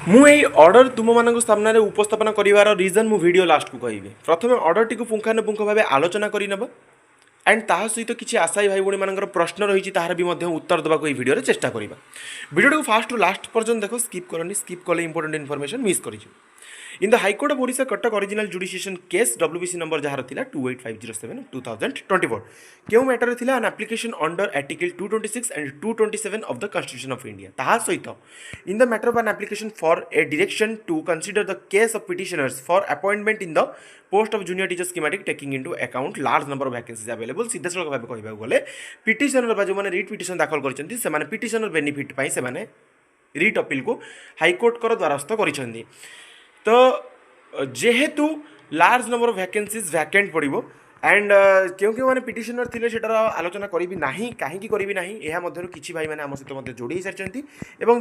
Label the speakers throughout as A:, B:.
A: मुझे अर्डर तुम मान सामने उपस्थापन कर रिजन मु वीडियो लास्ट को कहि प्रथम अर्डर टी पुंखानुपुंख भाव आलोचना करनब एंड ता सहित किसी आशायी भाई भाई मान प्रश्न रही तार भी उत्तर देवा भिडियो चेष्टा करवा भिडियो को फास्ट टू लास्ट पर्यटन देख स्किप करनी स्किप कले इंपोर्टेंट इनफॉरमेशन मिस कर in the high court of Odisha Cuttack original jurisdiction case WBC number जहाँ था 28507 2024 क्यों मैटर था an application under article 226 and 227 of the constitution of India ता सहित in the matter of an application for a direction to consider the case of petitioners for appointment in the post of junior teacher schematic taking into account large number of vacancies available सीधा सड़क भाव कहवाक गले petitioner जो मैंने writ petition दाखल कर petitioner benefit से writ appeal को हाईकोर्ट कर द्वारस्थ कर तो जेहेतु large number of vacancies vacant पड़ो एंड क्योंकि मैंने पिटिशनर थे सेटार आलोचना करी ना कहीं करी ना यह किसी भाई मैंने आम सहित जोड़ी सारी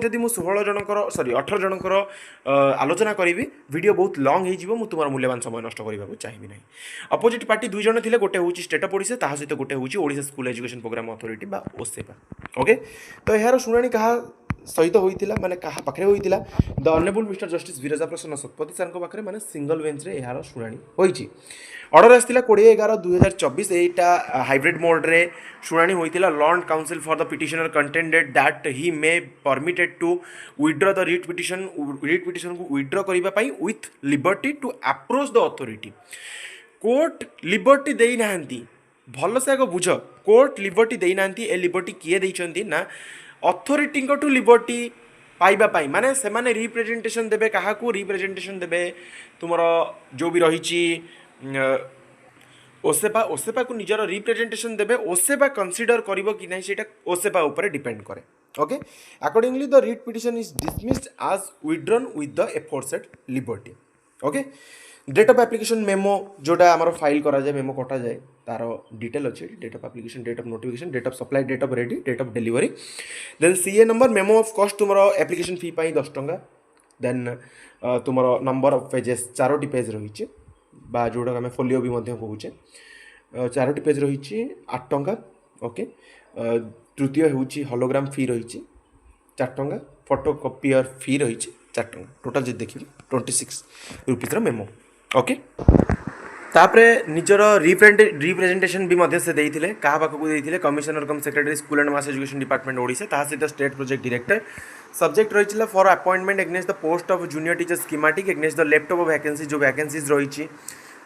A: जदि मुझे 16 जनकर सॉरी 18 जनकर आलोचना करी वीडियो बहुत लंग हो तुम मूल्यवान समय नष्ट करने चाहिए ना अपोजिट पार्टी 2 जन थे गोटे हूँ स्टेट ऑफ ओडिशा ता सहित गोटे हूँ Odisha school education program authority बा ओसेपा ओके तो यार शुणाणी कहा सहित होता माने कहा पाखे होता the honourable mister justice Viraja प्रसन्न शतपथी सर पाखे माने सिंगल बेंच रे यार शुणाणी होईची ऑर्डर आसाला 20/11/2024 यहाँ हाइब्रिड मोड रे शुणाणी होता learned counsel for the petitioner contended that he may permitted to withdraw the writ petition को विथड्रॉ करने with liberty to approach the authority court liberty दे ना भल से आग बुझ कोर्ट लिबर्टी दे ना ए लिबर्टी किए देइछंती ना अथॉरिटी टू लिबर्टी पाइबापी माने से माने रिप्रेजेंटेशन देबे कहा को रिप्रेजेंटेशन देबे तुमर जो भी रही ओसेपा को निजर रिप्रेजेंटेशन देबे ओसेपा कंसीडर करिवो कि नहीं सेटा ओसेपा ऊपर डिपेंड करे okay accordingly the writ petition is dismissed as withdrawn with the aforesaid liberty okay date of application memo जोटा आमर फाइल करा जाए मेमो कटा जाए तार डिटेल अच्छे date of application date of notification date of supply date of ready date of delivery then CA number memo of cost तुम application fee पाई 10 टंका देन तुम नंबर ऑफ पेजेस 4टी पेज रही बा जोटा आम फोलियो भी कहुचे 4टी पेज रही 8 टंका ओके तृतीय हूँ हॉलोग्राम फी रही 4 टंका फोटोकॉपियर फी रही 4 टंका टोटाल जो देखिए 26 रुपीज मेमो ओके तापरे निजर रिप्रेजेंटेशन भी मध्य से देइथिले कहा पाखक देइथिले commissioner cum secretary school and mass education department Odisha ता सहित स्टेट प्रोजेक्ट डायरेक्टर सब्जेक्ट रही for appointment against the post of junior teacher schematic against the left over vacancy जो वैकेंसीज रही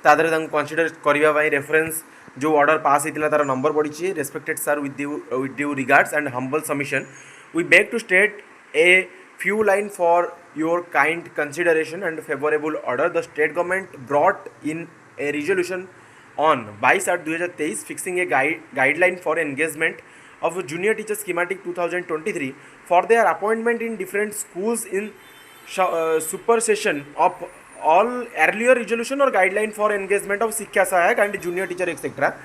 A: कंसीडर करने रेफरेंस जो ऑर्डर पास होता तार number बढ़ी respected sir with due regards and humble submission we beg to state a few line for your kind consideration and favorable order. The state government brought in a resolution on 22/8/2023 fixing a guideline for engagement of junior teacher schematic 2023 for their appointment in different schools in supersession of all earlier resolution or guideline for engagement of Shiksha Sahayak and junior teacher etc.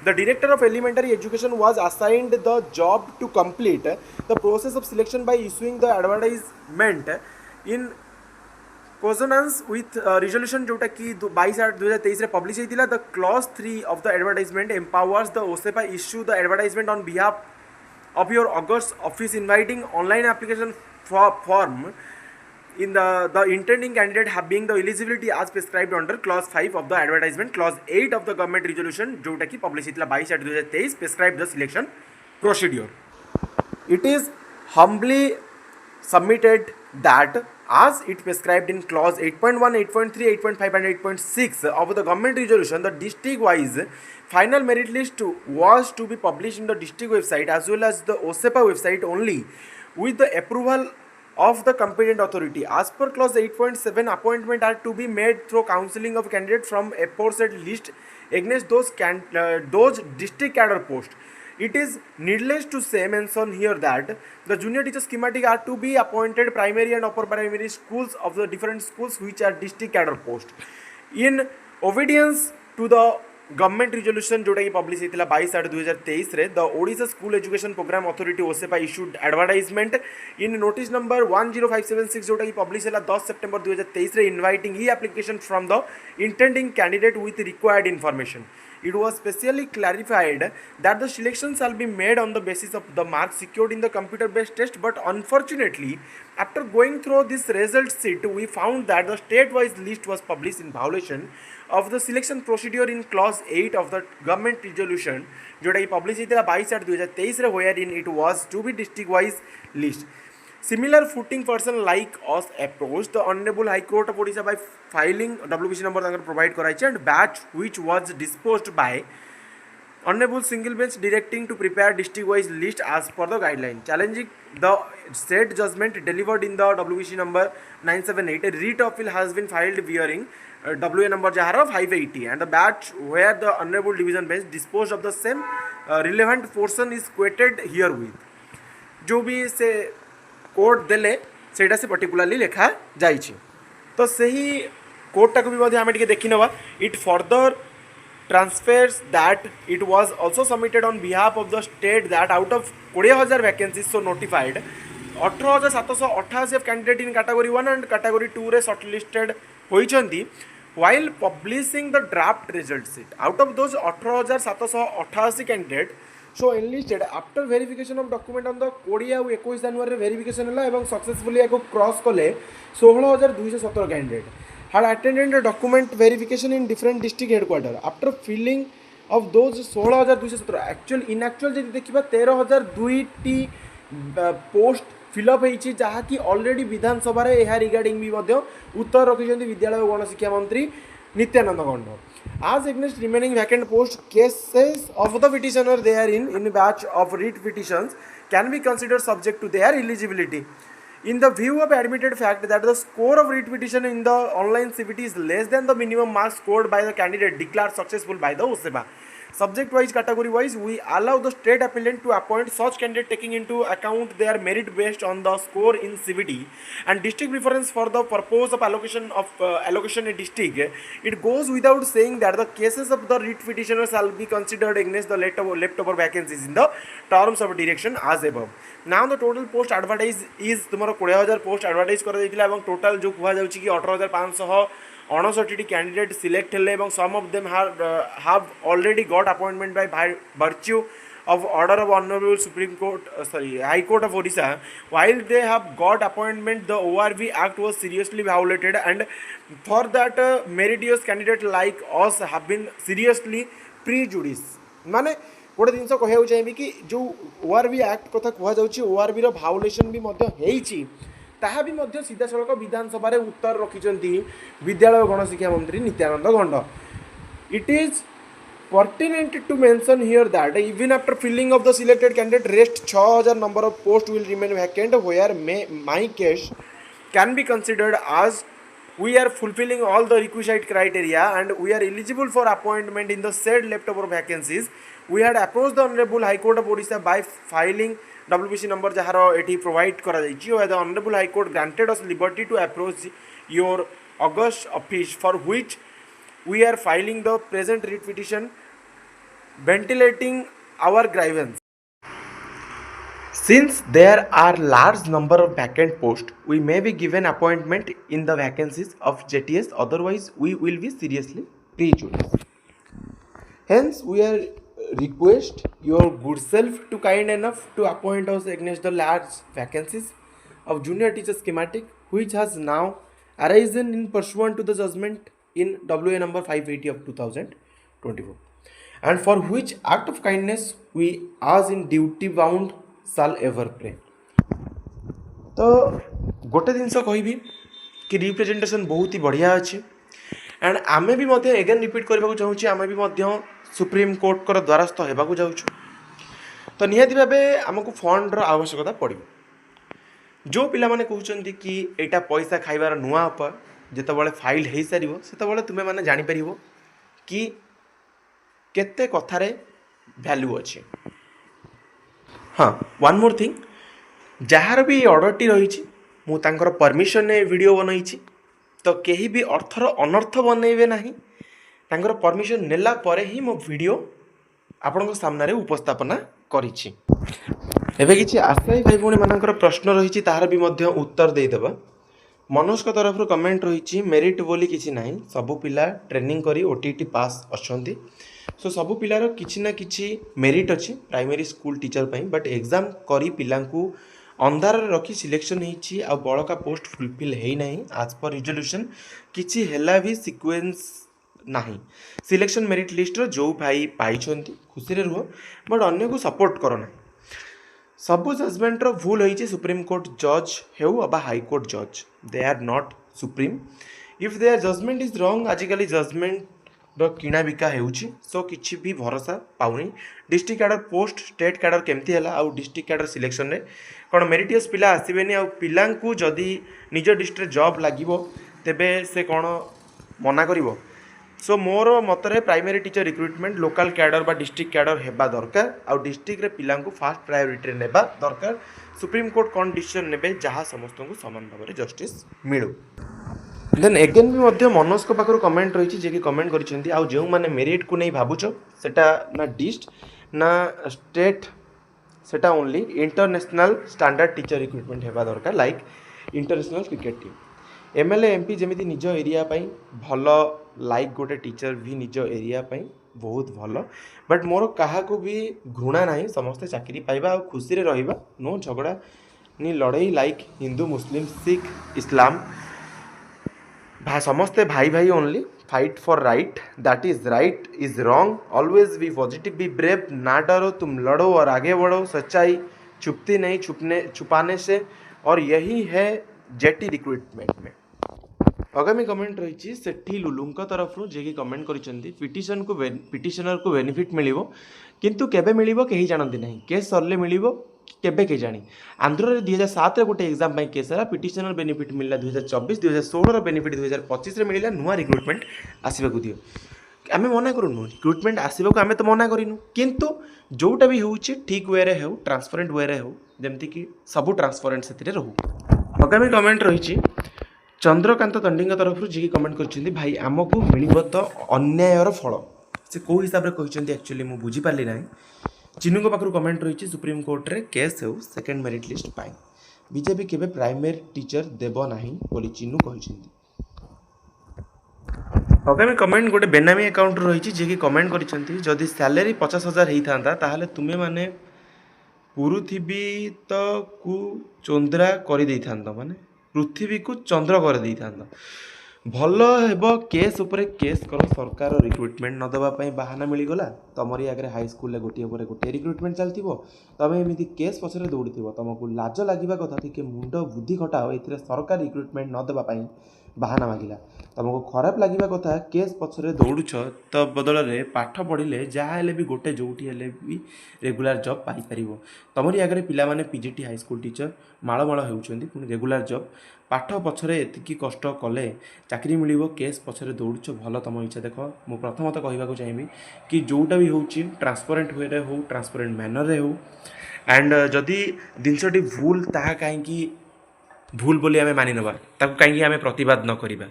A: The director of elementary education was assigned the job to complete the process of selection by issuing the advertisement in consonance with resolution जोटा कि 22/8/2023 रे publish होइतिला the clause 3 of the advertisement empowers the Osepa issue the advertisement on behalf of your August office inviting online application form in the intending candidate having the eligibility as prescribed under clause 5 of the advertisement clause 8 of the government resolution जोटा कि publish होइतिला 22/8/2023 prescribe the selection procedure. It is humbly submitted that as it prescribed in clause 8.1, 8.3, 8.5 and 8.6 of the government resolution, the district wise final merit list was to be published in the district website as well as the Osepa website only with the approval of the competent authority. As per clause 8.7, appointment are to be made through counseling of candidate from aforesaid list against those district cadre posts. It is needless to say mention here that the junior teacher schematic are to be appointed primary and upper primary schools of the different schools which are district cadre post. In obedience to the government resolution जोटा कि publish होता 22/8/2023 रे the Odisha school education program authority OSEPA issued advertisement in notice number 10576 जोटा कि publish है 10 September 2023 रे inviting e application from the intending candidate with required information it was specially clarified that the selection shall be made on the basis of the marks secured in the computer based test, but unfortunately after going through this result sheet we found that the state wise list was published in violation of the selection procedure in clause 8 of the government resolution जोटा कि publish होता 22/8/2023 रे wherein it was to be district wise list. Similar footing person like us approached the Honorable High Court of Odisha by filing WBC number तांकर provide कराइछ and batch which was disposed by Honorable Single Bench directing to prepare district wise list as per the guideline. Challenging the said judgment delivered in the WBC number 978, a writ of appeal has been filed bearing WA number jahar 580 and the batch where the Honorable Division Bench disposed of the same relevant portion is quoted herewith. जो भी से court देले सेटा से particularly लिखा जाइछि तो सही कोर्टा को भी आम टे देखी नवा it further transfers that it was also submitted on behalf of the state that out of 20,000 vacancies so notified 18,788 candidate in category 1 and category 2 रे shortlisted होइछंती while publishing the draft result sheet. Out of those 18,788 candidate so enlisted after verification of document on the 20 ଆଉ 21 ଜାନୁଆରୀ verification ହେଲା ଏବଂ successfully ୟାକୁ cross କले 16,217 candidate had attended the document verification in different district headquarter. After filling of those 16,217 actual in actual जब देखिबा 13,002 T post fill up होइछि जहा कि already विधानसभा रे एहा रिगार्डिंग भी मध्य उत्तर रखिछन्ति विद्यालय और गणशिक्षा मंत्री Nityanand Gond. As against remaining vacant post, cases of the petitioner therein batch of writ petitions can be considered subject to their eligibility. In the view of admitted fact that the score of writ petition in the online CBT is less than the minimum marks scored by the candidate declared successful by the Osepa. Subject wise, category wise, we allow the state appellant to appoint such candidate taking into account their merit based on the score in CBT and district preference for the purpose of allocation a district. It goes without saying that the cases of the writ petitioner shall be considered against the leftover vacancies in the terms of direction as above. Now the total post advertised is तुमरो 20,000 post advertise करा जाइतिला एवं total जो कुहा जाउची कि 18,569 candidate select हेले एवं some of them have already got appointment by virtue of order of Honorable Supreme Court High Court of Odisha. While they have got appointment, the ORV Act was seriously violated and for that meritorious candidate like us have been seriously prejudiced. माने गोटे जिनस कहू चाहिए कि जो ORV act कथा कहुच्छी ORV भाउलेसन भी होइछि ताहा भी सीधा सड़क विधानसभा रे उत्तर रखिछन्ति विद्यालय और गणशिक्षा मंत्री Nityanand Gond. It is pertinent to mention here that even after filling of the selected candidate rest 6,000 number of posts will remain vacant where my case can be considered as we are fulfilling all the requisite criteria and we are eligible for appointment in the said leftover vacancies. We had approached the Honorable High Court of Odisha by filing WBC number jahar eti provide kara jaichi where the Honorable High Court granted us liberty to approach your august office for which we are filing the present writ petition ventilating our grievance. Since there are large number of vacant posts, we may be given appointment in the vacancies of JTS, otherwise we will be seriously prejudiced. Hence, we are request your good self to kind enough to appoint us against the large vacancies of junior teacher schematic which has now arisen in pursuant to the judgment in WA number 580 of 2024 and for which act of kindness we as in duty bound shall ever pray. तो गोटे जिनस कहबी कि representation बहुत ही बढ़िया अच्छे and आमे भी eigen repeat करने को चाहूँगी आमे भी सुप्रीम कोर्ट कर द्वारस्थ होगा जाऊँ तो निहाती भाव आमको फंड्र आवश्यकता पड़ो जो पिला माने कहते कि एटा पैसा खाइबार नुआ उपाय जितेबाला फाइल हो सार से तुम्हें मैंने जापर कि केते कथार भैल्यू अच्छे. हाँ वन मोर थिंग जार भी ऑर्डरटी रही मुझे परमिशन वीडियो बनई तो कहीं भी अर्थर अनर्थ बनइबे नहीं तांकर परमिशन नेला परे ही मो वीडियो आपण सामने उपस्थापना करिछि. एबे किछि आशायी भाई भौणी मानकर प्रश्न रही तार भी मध्य उत्तर देदेबा. मनोज का तरफ कमेंट रही मेरिट बोली किछि नहीं सबु पिला ट्रेनिंग करी OTT पास अछंती सो सबु पिलार किछि ना किछि मेरिट अछि प्राइमरी स्कूल टीचर पई बट एग्जाम करी पिलांकु अंधार रखी सिलेक्शन होईछि आ बड़का पोस्ट फुलफिल हेई नाही आज पर रिजोल्यूशन किछि हेला भी सीक्वेंस नाही सिलेक्शन मेरिट लिस्ट रो जो भाई पाइछंती खुशी रे रुह बट अन्य को सपोर्ट करो ना सबु जजमेंट रो भूल होईछि सुप्रीम कोर्ट जज हेउ अबा हाई कोर्ट जज they are not supreme if their judgement is wrong आजिकली जजमेंट रो किणा बिका हेउछि सो किछि भी भरोसा पाउनी district cadre post state cadre केमती हैला आ डिस्ट्रिक्ट कैडर सिलेक्शन रे कोन मेरिटियस पिला आसीबेनी आ पिलांकु जदी निज डिस्ट्रिक्ट जॉब लागिवो तेबे से कोन मना करिवो सो मोर मतरे primary teacher recruitment local cadre बा डिस्ट्रिक्ट कैडर हेबा दरकार आ डिस्ट्रिक्ट रे पिलांकु फास्ट प्रायोरिटी रे नेबा दरकार सुप्रीम कोर्ट कोन डिसीजन नेबे जहा समस्त को समान भाव रे जस्टिस मिलु देन एगेन भी मध्य मनोज को पाखर कमेंट रही जे कि कमेंट करिसेंती आ जो माने मेरिट को नहीं भाबुचो सेटा ना डिस्ट ना स्टेट सेटा only international standard teacher recruitment हेबा दरकार like international cricket team MLA MP जेमिति निज एरिया पई भलो लाइक गोटे टीचर भी निज एरिया पई बहुत भलो बट मोर कहा को भी घृणा नहीं समस्त चाकरी पाइबा आ खुशी रे रहिबा नो झगड़ा नि लड़ाई लाइक हिंदू मुस्लिम सिख इस्लाम समस्ते भाई भाई only fight for right that is wrong always be positive be brave ना डरो तुम लड़ो और आगे बढ़ो सच्चाई छुपती नहीं छुपाने से और यही है जेटी रिक्रूटमेंट में आगामी कमेंट रही सेठी लुलुंक तरफ जे कि कमेंट करिसेंती पिटिशनर को बेनिफिट मिलिबो किंतु केबे मिलिबो केही जानती नहीं केस सरले मिलिबो केबे के जानी आंध्र रे 2007 रे गोटे एग्जाम पई केस हला पिटिशनर बेनिफिट मिलला 2024 2016 रो बेनिफिट 2025 रे मिलिला नुवा रिक्रूटमेंट आसीबा को दियो आमे मना करूनु रिक्रूटमेंट आसीबा को आमे तो मना करिनु किंतु जोटा भी होउची ठीक वे रे हेउ ट्रांसपेरेंट वे रे हेउ जेमति कि सब ट्रांसपेरेंट सेतिरे रहू आगामी कमेंट रही चंद्रकांत तंडीଙ୍କ तरफ जी कमेंट करछिंदी भाई हमकु मिलिबो तो अन्यायर फल से को हिसाब रे कहिसेंदी एक्चुअली मु बुझी पाली नाही चिन्नू को पाखर कमेंट रही सुप्रीम कोर्ट रे केस हो सेकेंड मेरिट लिस्ट पाई बीजेपी केबे प्राइमरी टीचर देबो नाही बोली चिन्नू कहिसेंदी आगामी कमेंट गोटे बेनामी अकाउंट रही जे कि कमेंट करिसेंती जदी सैलरी 50,000 हेई थांता ताहाले तुमे माने पृथ्वी तो को चंद्रा करि देई थांता माने पृथ्वी को चंद्र कर देई थांता भल हेबो केस उपरे केस करो सरकार रिक्रुटमेंट न देबा पई बहाना मिली गला तमरी आगे हाई स्कूल ले गोटिए पर गोटिए रिक्रुटमेंट चलतिबो तबे एमिति केस पछरे दौड़िथिबो तुमको लाज लागिबा कथा कि मुंड बुद्धि खटाओ एथिरे सरकार रिक्रुटमेंट न देबा पई बहाना मागिला तुमको खराब लागिबा कथा केस पछरे दौड़ुछ तो बदल रे पाठ पढ़िले जहा हेले भी गोटे जोठी हेले भी रेगुलर जॉब पाई परिबो तमरी आगे पिला माने पीजीटी हाई स्कूल टीचर माळ माळ हेउचंदी पुनी रेगुलर जॉब पाठ पछरे एतिकी कष्ट कले चाकरी मिलिबो केस पछरे दौड़ुछ भल तुम इच्छा देख मु प्रथमतः कहबाक चाहिए कि जोटा भी होउची ट्रांसपेरेंट वे रे हो ट्रांसपेरेंट मैनर रे हो एंड जदि जिनसटी भूल ताहा काहेकि भूल बोली आमे मानि नबा ताकु काहेकि आमे प्रतिवाद न करिबा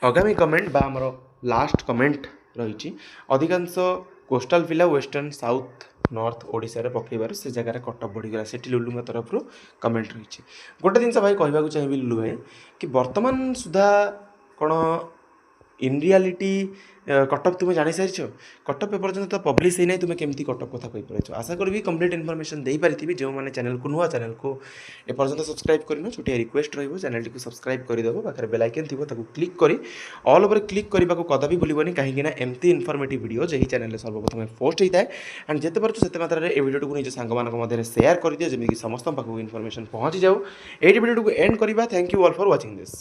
A: आगामी कमेंट बा हमर लास्ट कमेंट रही अधिकांश कोस्टल पिला वेस्टर्न साउथ नॉर्थ ओडिशा रे पकेबार से जगह कटअप बढ़ीगला से लुलुंग तरफ कमेंट रही गोटे जिन भाई कहवाक चाहिए लुलु भाई कि वर्तमान सुधा कौन इन रियालिटी कटअप तुम्हें जानी सारी कटअप एपर्यंत तो पब्लिश ही नहीं तुम्हें केमती कटअप कथा कही पार आशा करी कंप्लीट इनफॉरमेशन दे पारि जो मैंने चैनल को नुआ चैनल को एपर्यंत सब्सक्राइब करना छोटिया रिक्वेस्ट रही चैनल को सब्सक्राइब करदेव पाखे बेल आइकन थी क्लिक करी ऑल ओवर क्लिक करने को कदापि भूलनी कहीं एमती इनफॉर्मेटिव वीडियो जो चैनल सर्वप्रथम पोस्ट होता है एंड जिते पार्छ से मात्रा ए वीडियो को निज सांग शेयर कर दियो जमीक समस्त पाखक इनफॉरमेशन पहुँची जाऊ ये वीडियो को एंड करवा thank you all for watching this.